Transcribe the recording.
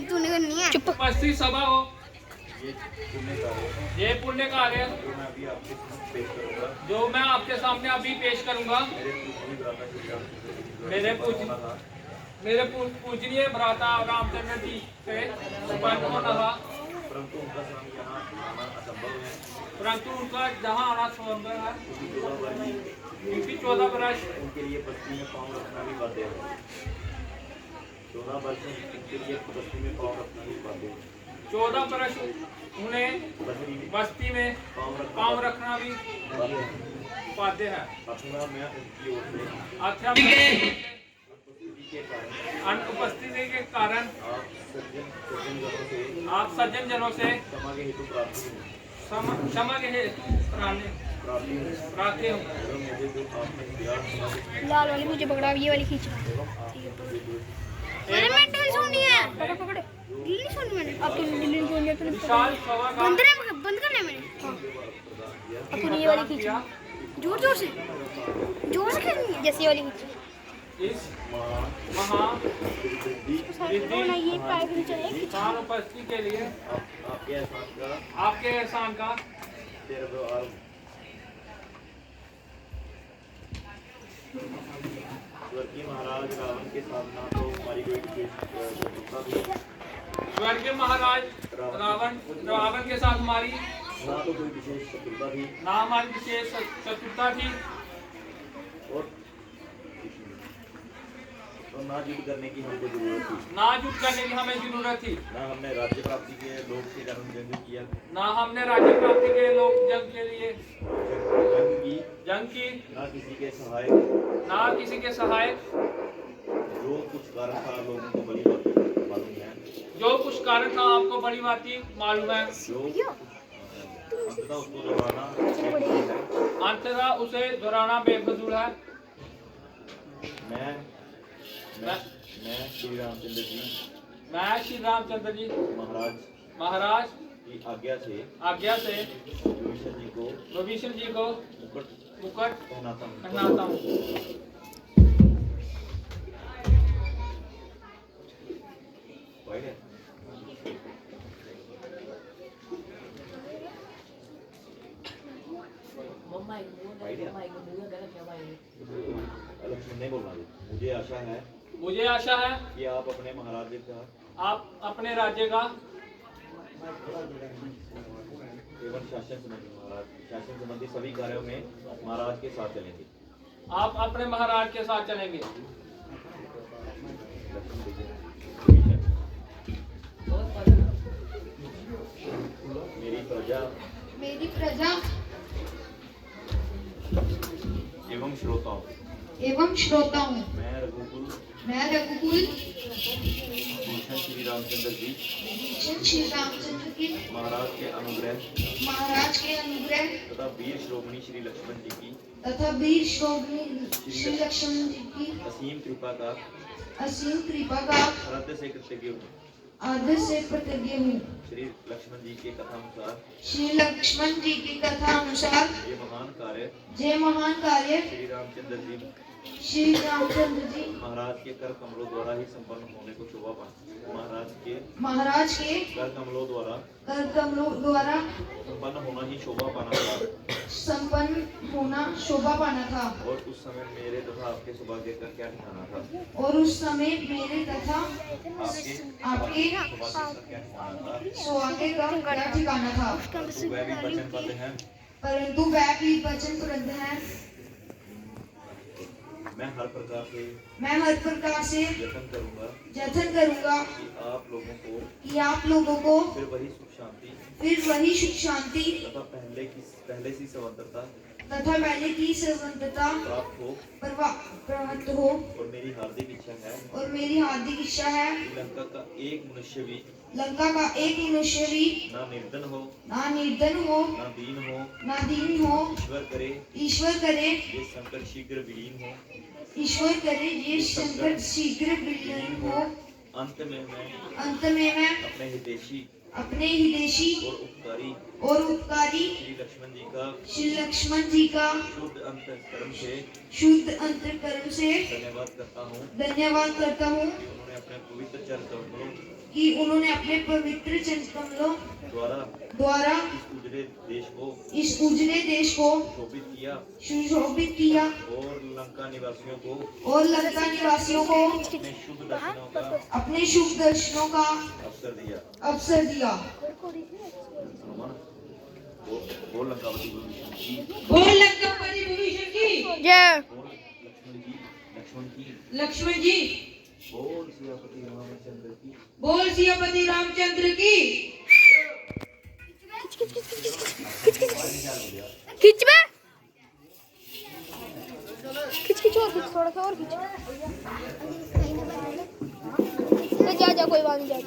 तूने करनी है चुप। उपस्थित सभा हो, ये पुण्य कार्य जो मैं आपके सामने अभी पेश करूंगा मेरे पूजनीय भ्राता रामचंद्र जी से उत्पन्न होना था, परंतु उनका जहाँ आना संभव है क्योंकि 14 वर्ष उनके लिए बस्ती में पाँव रखना भी बाध्य है। 14 वर्ष उनके लिए बस्ती में पाँव रखना भी बाध्य है। 14 वर्ष उन्हें बस्ती में पाँव रखना भी बाध्य है। अथवा मैं उनकी ओर से अनुपस्थिति के कारण आप सज्जन जनों से क्षमा के हेतु प्रार्थी प्रार्थी हूँ। लाल वाली मुझे पकड़ा, ये वाली खींच। अरे मैं ढील सुननी है, पकड़ पकड़। ढील नहीं सुननी मैंने, अब तो ढील सुननी है। विशाल सभा का बंद करना है मैंने। अब तूने ये वाली खींची, जोर जोर से खींचनी है, जैसे ये वाली खींची। इस महा ये पैर नीचे नहीं खींचा। उपस्थिति के लिए आपके एहसान का स्वर्गीय महाराज रावण के सामना तो हमारी कोई शत्रुता थी। स्वर्गीय महाराज रावण के साथ हमारी ना तो कोई विशेष शत्रुता थी, ना हमारी विशेष शत्रुता थी और ना युद्ध करने की हमको जरूरत थी। ना युद्ध करने की हमें जरूरत थी। ना हमने राज्य प्राप्ति के लोग से जंग किया, ना हमने राज्य प्राप्ति के लोग जंग के लिए जंग की, ना किसी के सहायक, जो कुछ कारण था लोगों को बड़ी बात मालूम है, जो कुछ कारण था आपको बड़ी बाती मालूम है, जो अंततः उसको दोहराना अंततः उसे दोहराना बेफजूल है। मैं श्री रामचंद्र जी महाराज की आज्ञा से विभीषण जी को मुकुट पहनाता हूँ। लक्ष्मण नहीं बोलना, मुझे आशा है कि आप अपने अपने राज्य का एवं शासन संबंधी सभी कार्यों में महाराज के साथ चलेंगे। आप अपने महाराज के साथ चलेंगे। मेरी प्रजा एवं श्रोताओं मैं रघुकुल श्री रामचंद्र जी महाराज के अनुग्रह तथा वीर श्रोमणी श्री लक्ष्मण जी की असीम कृपा का हृदय से कृतज्ञ हूँ। श्री लक्ष्मण जी के कथा अनुसार ये महान कार्य श्री रामचंद्र जी महाराज के कर कमलों द्वारा ही संपन्न होने को शोभा पाना। महाराज के कर कमलों द्वारा संपन्न होना ही शोभा पाना था। और उस समय मेरे तथा आपके सौभाग्य का क्या ठिकाना था। आपके सौभाग्य का क्या ठिकाना था। परंतु वह भी वचन बद्ध है। मैं हर प्रकार से जतन करूंगा कि आप लोगों को फिर वही सुख शांति तथा पहले की संबंधता प्राप्त हो। और मेरी हार्दिक इच्छा है लंका का एक मनुष्य भी ना निर्धन हो ना दीन हो। ईश्वर करे ये संकट शीघ्र विलीन हो। अंत में मैं अपने अपने हितैषी और उपकारी श्री लक्ष्मण जी का शुद्ध अंतःकरण से धन्यवाद करता हूँ कि उन्होंने अपने पवित्र चरण कमलों द्वारा इस उजले देश को सुशोभित किया और लंका निवासियों को अपने शुभ दर्शनों का अवसर दिया। बोल लंकापति भविष्य की जय। लक्ष्मण जी बोल सियापति रामचंद्र की खिंच बे, खिंच और खिंच, थोड़ा सा और खिंच। जा कोई बात नहीं, जा।